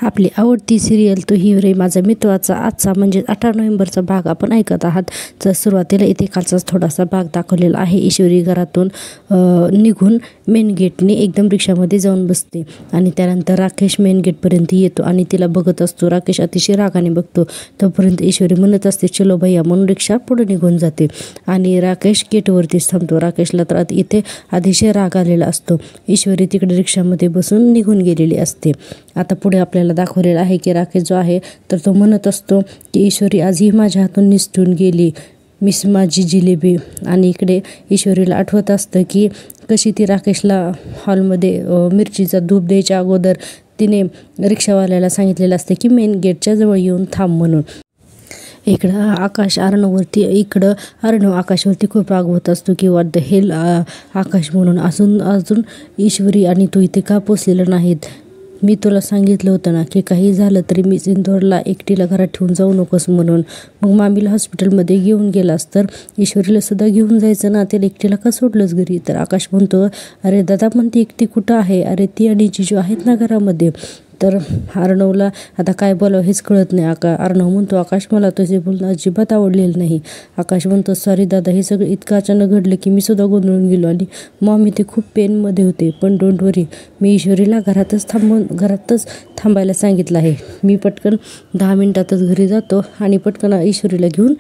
आपली आवडती सिरियल तू ही रे माझा मित्राचा आजचा म्हणजे 18 नोव्हेंबरचा भाग आपण ऐकत आहात. तर सुरुवातीला इथे कालचाच थोडासा भाग दाखवलेला आहे. ईश्वरी घरातून निघून मेन गेटने एकदम रिक्षामध्ये जाऊन बसते आणि त्यानंतर राकेश मेन गेटपर्यंत येतो आणि तिला बघत असतो. राकेश अतिशय रागाने बघतो. तोपर्यंत ईश्वरी म्हणत असते चलो भैया म्हणून रिक्षा पुढे निघून जाते आणि राकेश गेटवरतीच थांबतो. राकेशला तर इथे अतिशय राग आलेला असतो. ईश्वरी तिकडे रिक्षामध्ये बसून निघून गेलेली असते. आता पुढे आपल्याला दाखवलेलं आहे की राकेश जो आहे तर तो म्हणत असतो की ईश्वरी आजही माझ्या हातून निसटून गेली मिस माझी जिलेबी. आणि इकडे ईश्वरीला आठवत असतं की कशी ती राकेशला हॉलमध्ये मिरचीचा धूप द्यायच्या अगोदर तिने रिक्षावाल्याला सांगितलेलं असतं की मेन गेटच्या जवळ येऊन थांब म्हणून. इकडं अर्णव आकाशवरती खूप रागवत असतो की व्हॉट द हेल आकाश म्हणून अजून ईश्वरी आणि तू इथे का पोचलेलं नाहीत. मी तुला सांगितलं होतं ना की काही झालं तरी मी इंदोरला एकटीला घरात ठेवून जाऊ नकोस म्हणून. मग मामीला हॉस्पिटलमध्ये घेऊन गेलास तर ईश्वरीला सुद्धा घेऊन जायचं ना, त्याला एकटीला का सोडलंस घरी. तर आकाश म्हणतो अरे दादा पण ती एकटी कुठं आहे, अरे ती आणि जिजू आहेत ना घरामध्ये. तर अर्णवला आता काय बोलावं हेच कळत नाही. अर्णव म्हणतो आकाश मला तुझे बोलणं अजिबात आवडलेलं नाही. आकाश म्हणतो सॉरी दादा, हे सगळं इतकं अचानक घडलं की मी सुद्धा गोंधळून गेलो आणि मॉम इथे खूप पेनमध्ये होते. पण डोंट वरी, मी ईश्वरीला घरातच थांबायला सांगितलं आहे. मी पटकन 10 मिनिटातच घरी जातो आणि पटकन ईश्वरीला घेऊन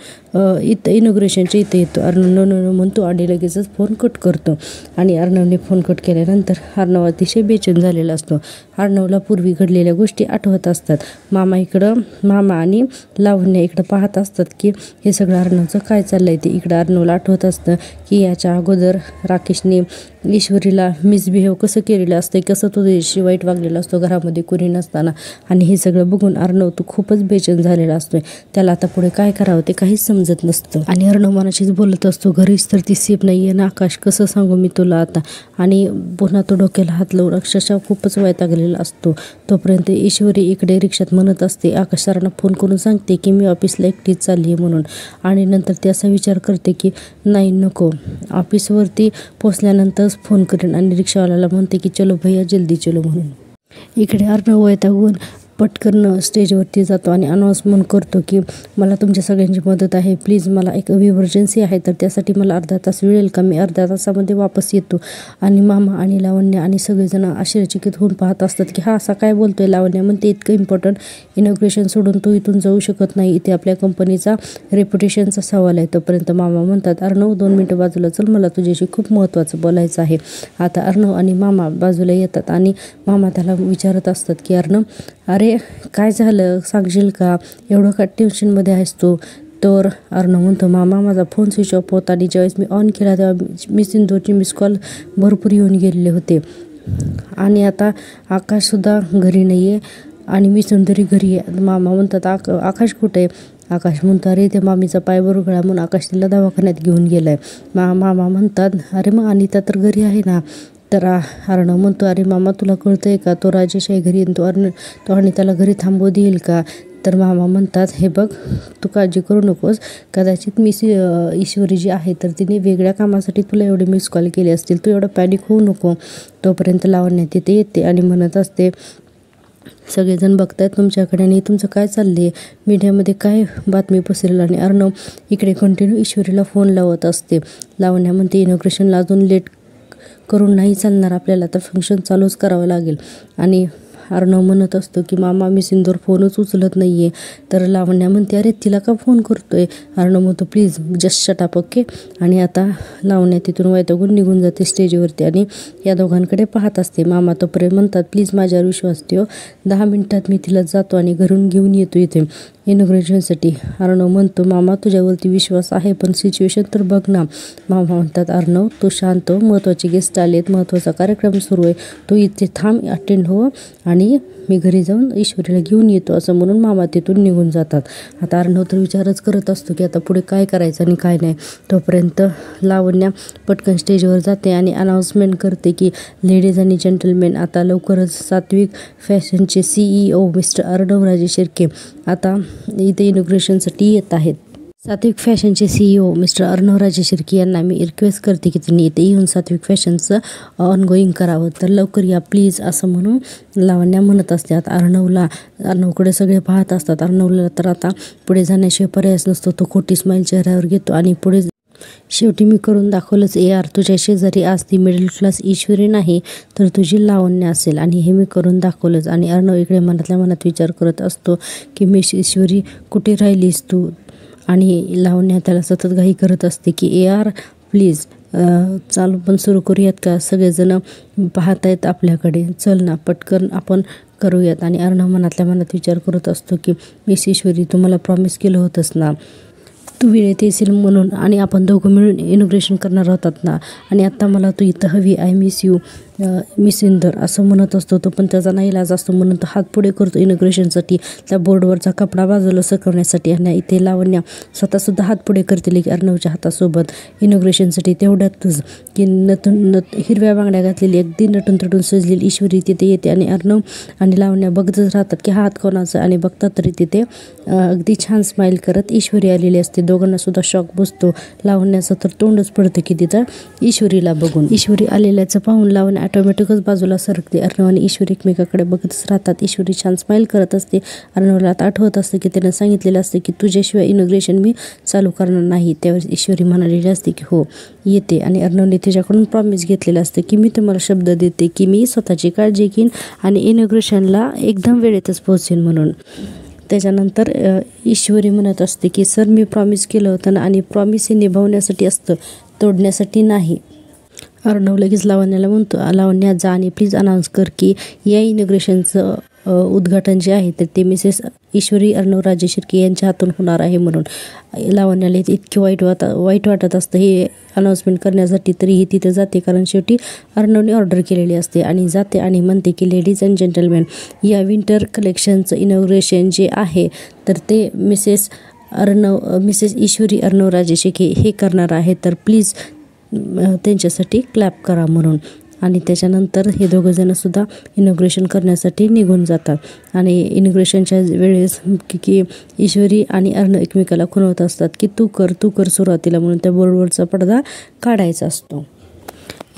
इथं इनॉग्रेशनच्या इथे येतो. अर्णव नो म्हणतो आणि लगेचच फोन कट करतो. आणि अर्णवने फोन कट केल्यानंतर अर्णव अतिशय बेचैन झालेला असतो. अर्णवला पूर्वी घडलेल्या गोष्टी आठवत असतात. मामा आणि लावण्य इकडं पाहत असतात की हे सगळं अर्णवचं काय चाललंय ते. इकडं अर्णवला आठवत असतं की याच्या अगोदर राकेशने ईश्वरीला मिसबिहेव कसं केलेलं असतं, कसं तो त्याच्याशी वाईट वागलेला असतो घरामध्ये कोणी नसताना. आणि हे सगळं बघून अर्णव तो खूपच बेचैन झालेला असतोय. त्याला आता पुढे काय करावं ते काहीच समजत नसतं. आणि अर्णव मनाशीच बोलत असतो घरीच तर ती सेफ नाही आहे ना आकाश, कसं सांगू मी तुला आता. आणि पुन्हा तो डोक्याला हात लावून अक्षरशः खूपच वैतागलेला असतो. तोपर्यंत ईश्वरी इकडे रिक्षात म्हणत असते आकाश सरांना फोन करून सांगते की मी ऑफिसला एकटीच चालली आहे म्हणून. आणि नंतर ती असा विचार करते की नाही नको, ऑफिसवरती पोचल्यानंतर फोन करेन आणि रिक्षावाल्याला म्हणते की चलो भैया जल्दी चलो म्हणून. इकडे अर्णव वैतागून पटकन स्टेजवरती जातो आणि अनाऊन्समेंट करतो की मला तुमच्या सगळ्यांची मदत आहे, प्लीज मला एक इमर्जन्सी आहे तर त्यासाठी मला अर्धा तास मिळेल का, मी अर्ध्या तासामध्ये वापस येतो. आणि मामा आणि लावण्य आणि सगळेजण आश्चर्यचकित होऊन पाहत असतात की हा असा काय बोलतोय. लावण्य म्हणते इतकं इम्पॉर्टंट इनॉग्रेशन सोडून तू इथून जाऊ शकत नाही, इथे आपल्या कंपनीचा रेप्युटेशनचा सवाल आहे. तोपर्यंत मामा म्हणतात अर्णव 2 मिनिटं बाजूला चल, मला तुझ्याशी खूप महत्त्वाचं बोलायचं आहे. आता अर्णव आणि मामा बाजूला येतात आणि मामा त्याला विचारत असतात की अर्णव अरे काय झालं सांगशील का, एवढं का टेन्शनमध्ये आहेस तू. तर अर्णव म्हणतो मामा माझा फोन स्विच ऑफ होता आणि ज्यावेळेस मी ऑन केला तेव्हा मिस इंदोरची मिस कॉल भरपूर येऊन गेलेले होते. आणि आता आकाशसुद्धा घरी नाही आहे आणि मी सुंदरी घरी आहे. मामा म्हणतात आकाश कुठे आहे. आकाश म्हणतो अरे ते मामीचा पाय बरोगळा म्हणून आकाश तिला दवाखान्यात घेऊन गेला आहे. मामा म्हणतात अरे मग अनिता तर घरी आहे ना. तर अर्णव म्हणतो अरे मामा तुला कळतं आहे का, तो राजेश आहे घरी, तो अनिताला घरी थांबवू देईल का. तर मामा म्हणतात हे बघ तू काळजी करू नकोस, कदाचित ईश्वरी जी आहे तर तिने वेगळ्या कामासाठी तुला एवढे मिस कॉल केले असतील, तू एवढं पॅनिक होऊ नको. तोपर्यंत लावण्य तिथे येते आणि म्हणत असते सगळेजण बघतायत तुमच्याकडे आणि तुमचं काय चाललंय, मीडियामध्ये काय बातमी पसरेल. आणि अर्णव इकडे कंटिन्यू ईश्वरीला फोन लावत असते. लावण्य म्हणते इनॉग्रेशनला अजून लेट करून नाही चालणार, आपल्याला तर फंक्शन चालूच करावं लागेल. आणि अर्णव म्हणत असतो की मामा मी सिंदूर फोनच उचलत नाही आहे. तर लावण्या म्हणते अरे तिला का फोन करतोय. अर्णव म्हणतो please just shut up okay. आणि आता लावण्या तिथून वैतागून निघून जाते स्टेजवरती आणि या दोघांकडे पाहत असते. मामा तोपर्यंत म्हणतात प्लीज माझ्यावर विश्वास ठेव, 10 मिनिटात मी तिला जातो आणि घरून घेऊन येतो इथे इनॉग्रेशनसाठी. अर्णव म्हणतो मामा तुझ्यावरती विश्वास आहे पण सिच्युएशन तर बघ ना. मामा म्हणतात अर्णव तू शांत हो, महत्त्वाचे गेस्ट आलेत, महत्त्वाचा कार्यक्रम सुरू आहे, तू इथे थांब अटेंड हो आणि मी घरी जाऊन ईश्वरीला घेऊन येतो असं म्हणून मामा तिथून निघून जातात. आता अर्णव तर विचारच करत असतो की आता पुढे काय करायचं आणि काय नाही. तोपर्यंत लावण्या पटकन स्टेजवर जाते आणि अनाऊन्समेंट करते की लेडीज आणि जेंटलमेन आता लवकरच सात्विक फॅशनचे CEO मिस्टर अर्णव राजे शिर्के आता इथे इनॉग्रेशनसाठी येत आहेत. सात्विक फॅशनचे CEO मिस्टर अर्णव राजे शिर्के यांना मी रिक्वेस्ट करते की त्यांनी इथे येऊन सात्विक फॅशनचं ऑनगोईंग करावं. तर लवकर या प्लीज असं म्हणून लावण्या म्हणत असतात. अर्णवकडे सगळे पाहत असतात. अर्णवला तर आता पुढे जाण्याशिवाय पर्यायच नसतो. तो खोटी स्माईल चेहऱ्यावर घेतो आणि पुढे शेवटी मी करून दाखवलंच. AR तुझ्या शेजारी आज ती मिडल क्लास ईश्वरी नाही तर तुझी लावण्य असेल आणि हे मी करून दाखवलंच. आणि अर्णव इकडे मनातल्या मनात विचार करत असतो की मिस ईश्वरी कुठे राहिलीस तू. आणि लावण्या त्याला सतत घाई करत असते की AR प्लीज चालू पण सुरू करूयात का, सगळेजण पाहतायत आपल्याकडे, चल ना पटकन आपण करूयात. आणि अर्णव मनातल्या मनात विचार करत असतो की मिस ईश्वरी तुम्हाला प्रॉमिस केलं होतंस ना तू वेळेत येशील म्हणून, आणि आपण दोघं मिळून इनॉग्रेशन करणार होतात ना, आणि आत्ता मला तू इथं हवी, I miss you miss Inder असं म्हणत असतो तो. पण त्याचा नाईलाज असतो म्हणून तो हात पुढे करतो इनॉग्रेशनसाठी, त्या बोर्डवरचा कपडा बाजूला सरकवण्यासाठी. आणि इथे लावण्या स्वतःसुद्धा हात पुढे करतील की अर्णवच्या हातासोबत इनॉग्रेशनसाठी. तेवढ्यातच की हिरव्या बांगड्या घातलेली अगदी नटून तटून सजलेली ईश्वरी तिथे येते. आणि अर्णव आणि लावण्या बघतच राहतात की हात कोणाचा, आणि बघतात तरी तिथे अगदी छान स्माईल करत ईश्वरी आलेली असते. दोघांना सुद्धा शॉक बसतो. लावण्याचं तर तोंडच पडतं की तिथं ईश्वरीला बघून. ईश्वरी आलेल्याचं पाहून लावण्या ऑटोमॅटिकच बाजूला सरकते. अर्णव आणि ईश्वरी एकमेकाकडे बघतच राहतात. ईश्वरी छान स्माईल करत असते. अर्णवला आता आठवत असतं की त्यानं सांगितलेलं असतं की तुझ्याशिवाय इनॉग्रेशन मी चालू करणार नाही. त्यावेळेस ईश्वरी म्हणालेली असते की हो येते. आणि अर्णवने तिच्याकडून प्रॉमिस घेतलेलं असतं की मी तुम्हाला शब्द देते की मी स्वतःची काळजी घेईन आणि इनॉग्रेशनला एकदम वेळेतच पोहोचेन म्हणून. त्याच्यानंतर ईश्वरी म्हणत असते की सर मी प्रॉमिस केलं होतं ना, आणि प्रॉमिस हे निभावण्यासाठी असतं, तोडण्यासाठी नाही. अर्णव लगेच लावण्याला म्हणतो लावण्या जा आणि प्लीज अनाऊन्स कर की या इनॉग्रेशनचं उद्घाटन जे आहे तर ते मिसेस ईश्वरी अर्णव राजे शिर्के यांच्या हातून होणार आहे म्हणून. लावण्याला इतके वाईट वाटत असतं हे अनाऊन्समेंट करण्यासाठी, तरीही तिथे जाते कारण शेवटी अर्णवने ऑर्डर केलेली असते. आणि जाते आणि म्हणते की लेडीज अँड जेंटलमॅन या विंटर कलेक्शनचं इनॉग्रेशन जे आहे तर ते मिसेस ईश्वरी अर्णव राजे शिर्के हे करणार आहे, तर प्लीज त्यांच्यासाठी क्लॅप करा म्हणून. आणि त्याच्यानंतर हे दोघंजणंसुद्धा इनॉग्रेशन करण्यासाठी निघून जातात. आणि इनॉग्रेशनच्या वेळेस की ईश्वरी आणि अर्णव एकमेकाला खुणवत असतात की तू कर सुरुवातीला म्हणून त्या बोर्डवरचा पडदा काढायचा असतो.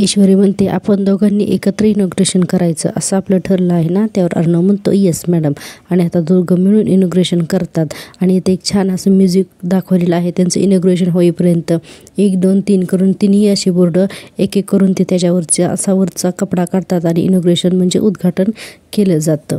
ईश्वरी म्हणते आपण दोघांनी एकत्र इनॉग्रेशन करायचं असं आपलं ठरलं आहे ना. त्यावर अर्णव म्हणतो येस मॅडम. आणि आता दोघं मिळून इनॉग्रेशन करतात. आणि इथे एक छान असं म्युझिक दाखवलेलं आहे त्यांचं इनॉग्रेशन होईपर्यंत. 1 2 3 करून तिन्ही अशी बोर्ड एक एक करून ते त्याच्यावरचा असा वरचा कपडा काढतात आणि इनॉग्रेशन म्हणजे उद्घाटन केलं जातं.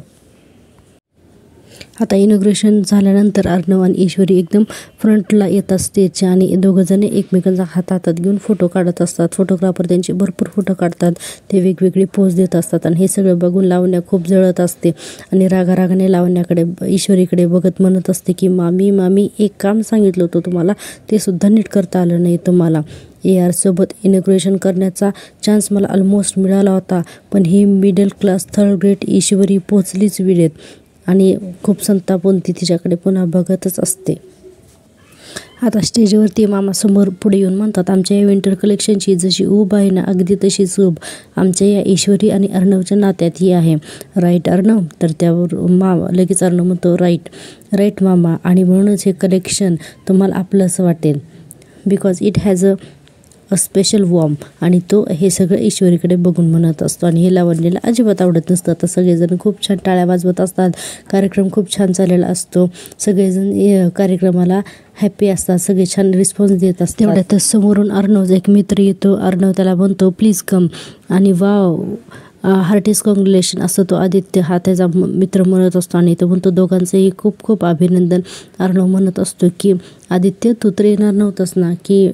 आता इनॉग्रेशन झाल्यानंतर अर्णव आणि ईश्वरी एकदम फ्रंटला येतात स्टेजच्या, आणि दोघंजण एकमेकांचा हातात घेऊन फोटो काढत असतात. फोटोग्राफर त्यांचे भरपूर फोटो काढतात, ते वेगवेगळे पोज देत असतात. आणि हे सगळं बघून लावण्या खूप जळत असते आणि रागाने लावण्याकडे ईश्वरीकडे बघत म्हणत असते की मामी एक काम सांगितलं होतं तुम्हाला, ते सुद्धा नीट करता आलं नाही तुम्हाला. AR सोबत इनॉग्रेशन करण्याचा चान्स मला ऑलमोस्ट मिळाला होता, पण ही मिडल क्लास थर्ड ग्रेड ईश्वरी पोचलीच वेळेत. आणि खूप संतापून ती तिच्याकडे पुन्हा बघतच असते. आता स्टेजवरती मामासमोर पुढे येऊन म्हणतात आमच्या या विंटर कलेक्शनची जशी ऊब आहे ना अगदी तशीच ऊब आमच्या या ईश्वरी आणि अर्णवच्या नात्यातही आहे. राईट अर्णव. तर त्यावर लगेच अर्णव म्हणतो राईट मामा. आणि म्हणूनच हे कलेक्शन तुम्हाला आपलंच वाटेल because it has a special warm. आणि तो हे सगळं ईश्वरीकडे बघून म्हणत असतो. आणि हे लावण्याला अजिबात आवडत नसतं. तर सगळेजण खूप छान टाळ्या वाजवत असतात. कार्यक्रम खूप छान चाललेला असतो. सगळेजण कार्यक्रमाला हॅपी असतात. सगळे छान रिस्पॉन्स देत असतात. तेवढ्यातच समोरून अर्णवचा एक मित्र येतो. अर्णव त्याला म्हणतो प्लीज कम. आणि वाव हार्टिस्ट कॉंग्रॅच्युलेशन असं तो आदित्य हा त्याचा मित्र म्हणत असतो. आणि तो म्हणतो दोघांचंही खूप खूप अभिनंदन. अर्णव म्हणत असतो की आदित्य तू तर येणार नव्हतंस ना, की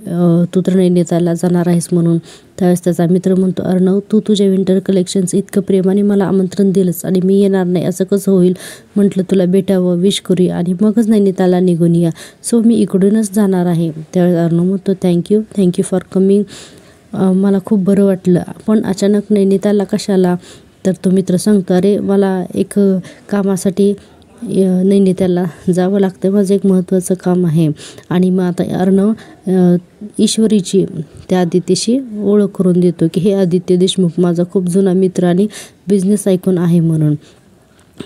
तू तर नैनितालला जाणार आहेस म्हणून. त्यावेळेस त्याचा मित्र म्हणतो अर्णव तू तुझ्या विंटर कलेक्शन्स इतकं प्रेमाने मला आमंत्रण दिलंस आणि मी येणार नाही असं कसं होईल. म्हटलं तुला भेटावं, विश करूया आणि मगच नैनितालला निघून या. सो मी इकडूनच जाणार आहे. त्यावेळेस अर्णव म्हणतो थँक्यू फॉर कमिंग. मला खूप बरं वाटलं. पण अचानक नैनितालला कशाला. तर तो मित्र सांगतो अरे मला एक कामासाठी नैनितालला जावं लागतं, माझं एक महत्त्वाचं काम आहे. आणि मग आता अर्णव ईश्वरीची त्या आदित्यशी ओळख करून देतो की हे आदित्य देशमुख माझा खूप जुना मित्र आणि बिझनेस ऐकून आहे म्हणून.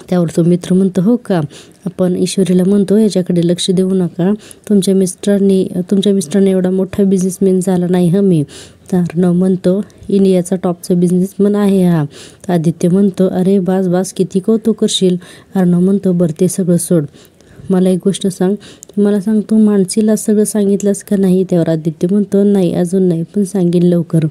त्यावर तो मित्र म्हणतो, हो का? आपण ईश्वरीला म्हणतो याच्याकडे लक्ष देऊ नका, तुमच्या मिस्टरांनी एवढा मोठा बिझनेसमॅन झाला नाही मी. तर अर्णव म्हणतो, इंडियाचा टॉपचा बिझनेसमॅन आहे हा. तर आदित्य म्हणतो, अरे बास किती कौतुक करशील. अर्णव म्हणतो, बरं ते सगळं सोड, मला एक गोष्ट सांग, मला सांग, तू मानसीला सगळं सांगितलंस का नाही? त्यावर आदित्य म्हणतो, नाही अजून नाही, पण सांगेन लवकर.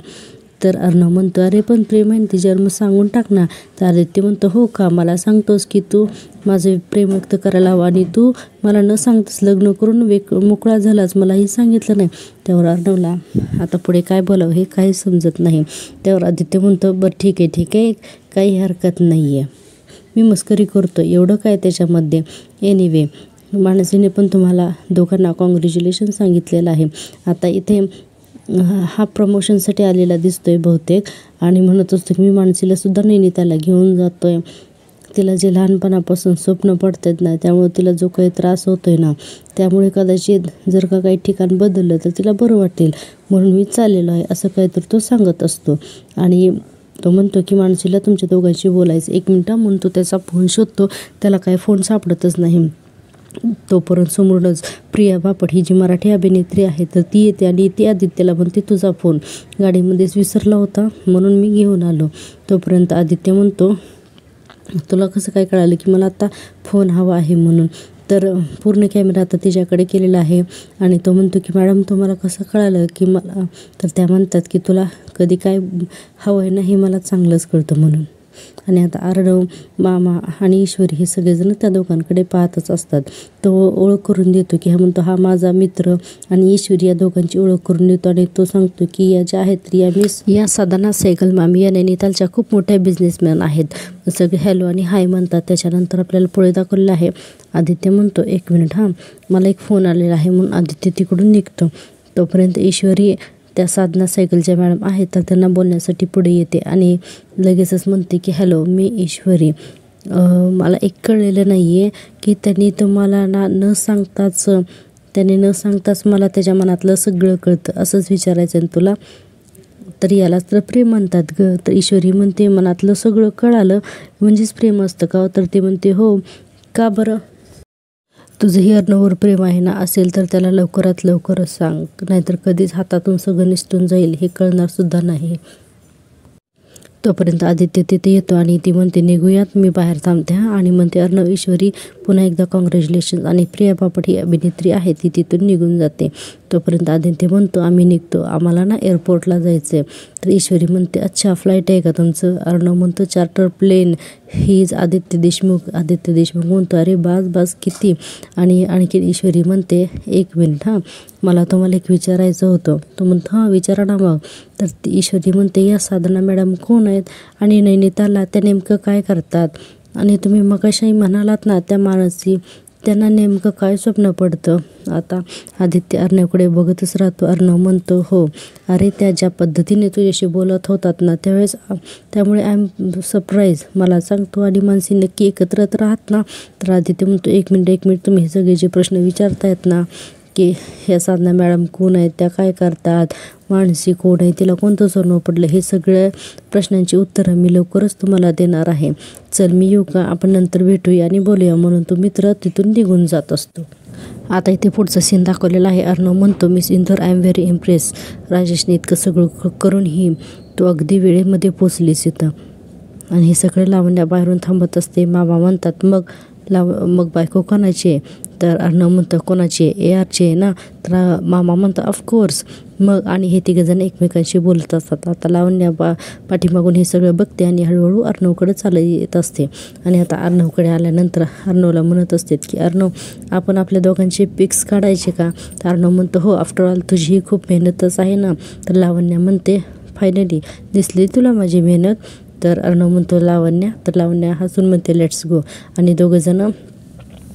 तर अर्णव म्हणतो, अरे पण प्रेम आहे तिच्यावर, मग सांगून टाक ना. तर आदित्य म्हणतो, हो का? मला सांगतोस की तू माझे प्रेम व्यक्त करायला हवं आणि तू मला न सांगताच लग्न करून मोकळा झालाच, मलाही सांगितलं नाही. त्यावर अर्णवला आता पुढे काय बोलावं हे काही समजत नाही. त्यावर आदित्य म्हणतो, बरं ठीक आहे, काही हरकत नाही आहे, मी मस्करी करतो, एवढं काय त्याच्यामध्ये. एनिवे, मानसीने पण तुम्हाला दोघांना कॉंग्रॅच्युलेशन सांगितलेलं आहे. आता इथे हा प्रमोशनसाठी आलेला दिसतोय बहुतेक आणि म्हणत असतो की मी मानसीला सुद्धा नैनितालला घेऊन जातोय. तिला जे लहानपणापासून स्वप्न पडतात ना, त्यामुळे तिला जो काही त्रास होतोय ना, त्यामुळे कदाचित जर का काही ठिकाण बदललं तर तिला बरं वाटेल, म्हणून मी चाललेलो आहे, असं काहीतरी तो सांगत असतो. आणि तो म्हणतो की मानसीला तुमच्या दोघांशी बोलायचं. 1 मिनिट म्हणून तो त्याचा फोन शोधतो, त्याला काही फोन सापडतच नाही. तोपर्यंत समोरूनच प्रिया बापट ही जी मराठी अभिनेत्री आहे तर ती येते आणि ती आदित्यला म्हणते, तुझा फोन गाडीमध्येच विसरला होता म्हणून मी घेऊन आलो. तोपर्यंत आदित्य म्हणतो, तुला कसं काय कळालं की मला आता फोन हवा आहे म्हणून? तर पूर्ण कॅमेरा आता तिच्याकडे केलेला आहे आणि तो म्हणतो की मॅडम तुम्हाला कसं कळालं की मला? तर त्या म्हणतात की तुला कधी काय हवं आहे ना हे मला चांगलंच कळतं म्हणून. आणि आता अर्णव, मामा आणि ईश्वरी हे सगळेजण त्या दोघांकडे पाहतच असतात. तो ओळख करून देतो की म्हणतो हा माझा मित्र, आणि ईश्वरी या दोघांची ओळख करून देतो आणि तो सांगतो की या ज्या आहेत या मिस या साधना सहगल मामी या नैनितालच्या खूप मोठ्या बिझनेसमॅन आहेत. सगळे हॅलो आणि हाय म्हणतात. त्याच्यानंतर आपल्याला पुढे दाखवलेलं आहे. आदित्य म्हणतो, 1 मिनिट हां, मला एक फोन आलेला आहे, म्हणून आदित्य तिकडून निघतो. तोपर्यंत ईश्वरी त्या साधना सहगलच्या मॅडम आहेत तर त्यांना बोलण्यासाठी पुढे येते आणि लगेचच म्हणते की हॅलो, मी ईश्वरी, मला एक कळलेलं नाही आहे की त्यांनी तुम्हाला न सांगताच मला त्याच्या मनातलं सगळं कळतं, असंच विचारायचं आहे तुला, तर यालाच तर प्रेम म्हणतात ग. तर ईश्वरी म्हणते, मनातलं सगळं कळालं म्हणजेच प्रेम असतं का? तर ते म्हणते, हो का बरं? तुझंही अर्णववर प्रेम आहे ना, असेल तर त्याला लवकरात लवकरच सांग, नाहीतर कधीच हातातून सगळं निसटून जाईल हे कळणार सुद्धा नाही. तोपर्यंत आदित्य तिथे येतो आणि ती म्हणते, निघूयात, मी बाहेर थांबते हां. आणि म्हणते, अर्णव, ईश्वरी पुन्हा एकदा कॉंग्रॅच्युलेशन. आणि प्रिया बापट ही अभिनेत्री आहे ती तिथून निघून जाते. तोपर्यंत आदित्य म्हणतो, आम्ही निघतो, आम्हाला ना एअरपोर्टला जायचं आहे. तर ईश्वरी म्हणते, अच्छा फ्लाईट आहे का तुमचं? अर्णव म्हणतो, charter plane, he is Aditya Deshmukh. Aditya Deshmukh म्हणतो, अरे बास किती. आणि आणखी ईश्वरी म्हणते, 1 मिनिट हां, मला तुम्हाला एक विचारायचं होतं. तो म्हणतो, हां विचारा ना मग. तर ती ईश्वरी म्हणते, या साधना मॅडम कोण आहेत आणि नैनितालला त्या नेमकं काय करतात? आणि तुम्ही मगाशी म्हणालात ना त्या मानसी, त्यांना नेमकं काय स्वप्न पडतं? आता आदित्य अर्णवकडे बघतच राहतो. अर्णव म्हणतो, हो, अरे त्या ज्या पद्धतीने तुझ्याशी बोलत होतात ना त्यामुळे आय एम सरप्राईज. मला सांगतो आणि मानसी नक्की एकत्र राहत ना? तर आदित्य म्हणतो, 1 मिनिट, तुम्ही हे सगळे जे प्रश्न विचारतायत ना की ह्या साधना मॅडम कोण आहेत, त्या काय करतात, मानसी कोण आहे, तिला कोणतं सोनं पडलं, हे सगळ्या प्रश्नांची उत्तरं मी लवकरच तुम्हाला देणार आहे. चल मी येऊ का? आपण नंतर भेटूया आणि बोलूया. म्हणून तो मित्र तिथून निघून जात असतो. आता इथे पुढचा सीन दाखवलेला आहे. अर्णव म्हणतो, miss Indore, I am very impress. राजेशने इतकं सगळं करूनही तो अगदी वेळेमध्ये पोचलीस इथं. आणि हे सगळे लावण्या बाहेरून थांबत असते. मामा म्हणतात, मग बायको कोणाची आहे? तर अर्णव म्हणतं, कोणाची आहे? ARची आहे ना? तर मामा म्हणतं, ऑफकोर्स. मग आणि हे तिघंजण एकमेकांशी बोलत असतात. आता लावण्या पाठीमागून हे सगळं बघते आणि हळूहळू अर्णवकडे चालत येत असते. आणि आता अर्णवकडे आल्यानंतर अर्णवला म्हणत असते की अर्णव, आपण आपल्या दोघांचे पिक्स काढायचे का? तर अर्णव म्हणतो, हो, आफ्टरऑल तुझी ही खूप मेहनतच आहे ना? तर लावण्या म्हणते, फायनली दिसली तुला माझी मेहनत? तर अर्णव म्हणतो, लावण्या? तर लावण्या हसून म्हणते, लेट्स गो. आणि दोघंजणं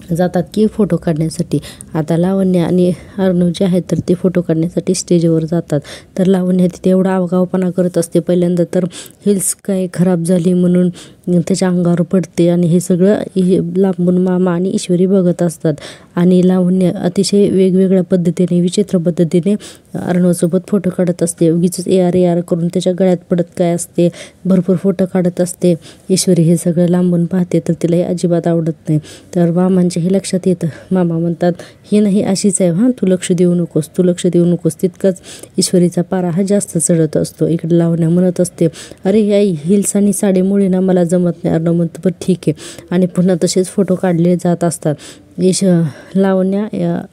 जातात की फोटो काढण्यासाठी. आता लावण्या आणि अर्णव जे आहेत तर ते फोटो काढण्यासाठी स्टेजवर जातात. तर लावण्या तिथे एवढा अवगावपणा करत असते. पहिल्यांदा तर हिल्स काय खराब झाली म्हणून त्याच्या अंगावर पडते आणि हे सगळं लांबून मामा आणि ईश्वरी बघत असतात. आणि लावण्य अतिशय वेगवेगळ्या पद्धतीने विचित्र पद्धतीने अर्णवसोबत फोटो काढत असते. उगीच AR करून त्याच्या गळ्यात पडत काय असते, भरपूर फोटो काढत असते. ईश्वरी हे सगळं लांबून पाहते तर तिला हे अजिबात आवडत नाही. तर मामांच्या हे लक्षात येतं. मामा म्हणतात ही नाही अशीच आहे, तू लक्ष देऊ नकोस, तू लक्ष देऊ नकोस. तितकाच ईश्वरीचा पारा हा जास्त चढत असतो. इकडे लावण्या म्हणत असते अरे आई हिल्स आणि साडीमुळे ना मला जमत नाही. अर्णव म्हणतं बरं ठीक आहे आणि पुन्हा तसेच फोटो काढले जात असतात. लावण्या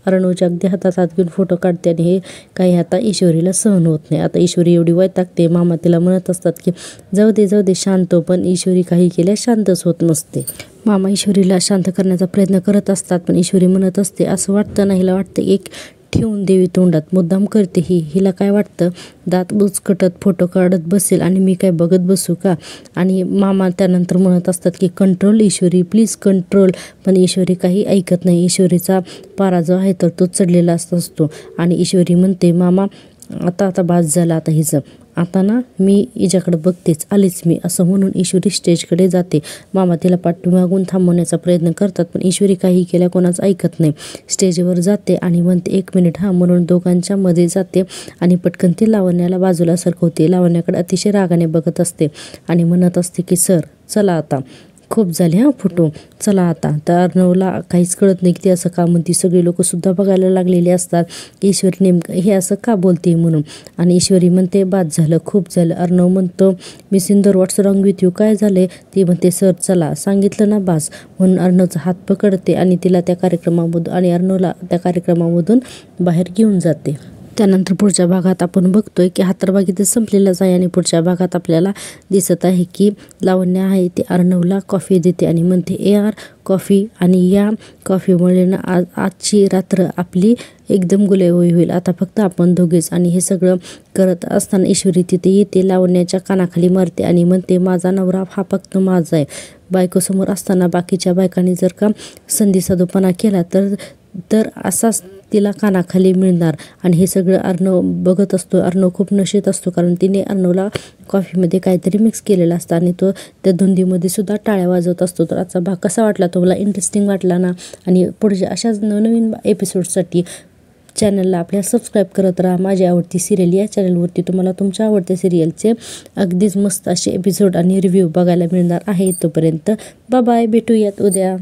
अर्णवच्या अगदी हातात हात घेऊन फोटो काढते आणि हे काही आता ईश्वरीला सहन होत नाही. आता ईश्वरी एवढी वैतागते. मामा तिला म्हणत असतात की जाऊ दे शांत हो, पण ईश्वरी काही केल्या शांतच होत नसते. मामा ईश्वरीला शांत करण्याचा प्रयत्न करत असतात पण ईश्वरी म्हणत असते असं वाटतं ना, हिला वाटतं एक ठेवून देवी तोंडात, मुद्दाम करते हिला काय वाटतं दात बुचकटत फोटो काढत बसेल आणि मी काय बघत बसू का. आणि मामा त्यानंतर म्हणत असतात की कंट्रोल ईश्वरी, प्लीज कंट्रोल. पण ईश्वरी काही ऐकत नाही. ईश्वरीचा पारा जो आहे तर तो चढलेला असतो. आणि ईश्वरी म्हणते मामा आता बास झाला आता हिचं, आता ना मी हिच्याकडे बघतेच, आलीच मी, असं म्हणून ईश्वरी स्टेजकडे जाते. मामा तिला पाठीमागून थांबवण्याचा प्रयत्न करतात पण ईश्वरी काही केल्या कोणाच ऐकत नाही. स्टेजवर जाते आणि म्हणते 1 मिनिट म्हणून दोघांच्या मध्ये जाते आणि पटकन ती लावण्याला बाजूला सरकवते. लावण्याकडे अतिशय रागाने बघत असते आणि म्हणत असते की सर चला आता, खूप झाले फोटो, चला आता. तर अर्णवला काहीच कळत नाही की ती असं का म्हणते. सगळे लोक सुद्धा बघायला लागलेले असतात ईश्वरी नेमकं हे असं का बोलते म्हणून. आणि ईश्वरी म्हणते बाद झालं, खूप झालं. अर्णव म्हणतो मी सिंदूर व्हॉट्स रॉंग विथ यू, काय झाले. ती म्हणते सर चला, सांगितलं ना बास. म्हणून अर्णवचा हात पकडते आणि तिला त्या कार्यक्रमामधून आणि अर्णवला त्या कार्यक्रमामधून बाहेर घेऊन जाते. त्यानंतर पुढच्या भागात आपण बघतोय की हा तर भाग इथे संपलेलाच आहे आणि पुढच्या भागात आपल्याला दिसत आहे की लावण्य आहे ती अर्णवला कॉफी देते आणि म्हणते AR कॉफी, आणि या कॉफीमुळे ना आजची रात्र आपली एकदम गुलाबी होईल, आता फक्त आपण दोघेच. आणि हे सगळं करत असताना ईश्वरी तिथे येते, लावण्याच्या कानाखाली मारते आणि म्हणते माझा नवरा हा फक्त माझा आहे. बायकोसमोर असताना बाकीच्या बायकांनी जर का संधी साधूपणा केला तर असाच तिला कानाखाली मिळणार. आणि हे सगळं अर्णव बघत असतो. अर्णव खूप नशेत असतो कारण तिने अर्णवला कॉफीमध्ये काहीतरी मिक्स केलेलं असतं आणि तो त्या धुंदीमध्ये सुद्धा टाळ्या वाजवत असतो. तर आजचा भाग कसा वाटला तुम्हाला, इंटरेस्टिंग वाटला ना. आणि पुढच्या अशाच नवनवीन एपिसोडसाठी चॅनलला आपल्या सबस्क्राईब करत राहा. माझी आवडती सिरियल या चॅनलवरती तुम्हाला तुमच्या आवडत्या सिरियलचे अगदीच मस्त असे एपिसोड आणि रिव्ह्यू बघायला मिळणार आहे. तोपर्यंत बाय, भेटूयात उद्या.